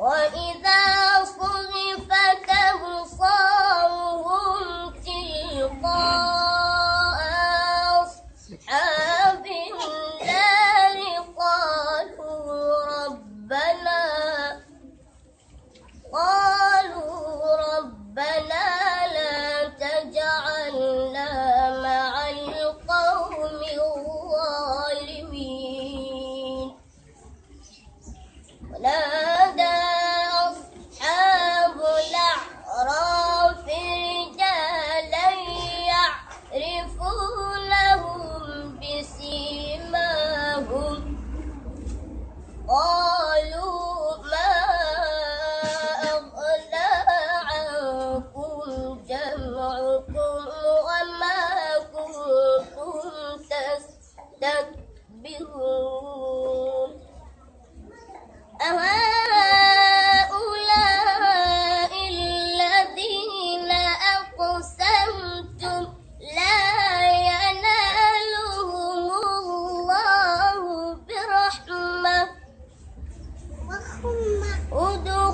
وإذا صرفت أبصارهم تلقاء أصحاب النار قالوا ربنا لا تجعلنا مع القوم الظالمين ونادى أصحاب الأعراف رجالا يعرفونهم بسيماهم قالوا ما أغنى عنكم جمعكم وما كنتم تستكبرون أهؤلاء الذين أقسمتم لا ينالهم الله برحمة ادعوا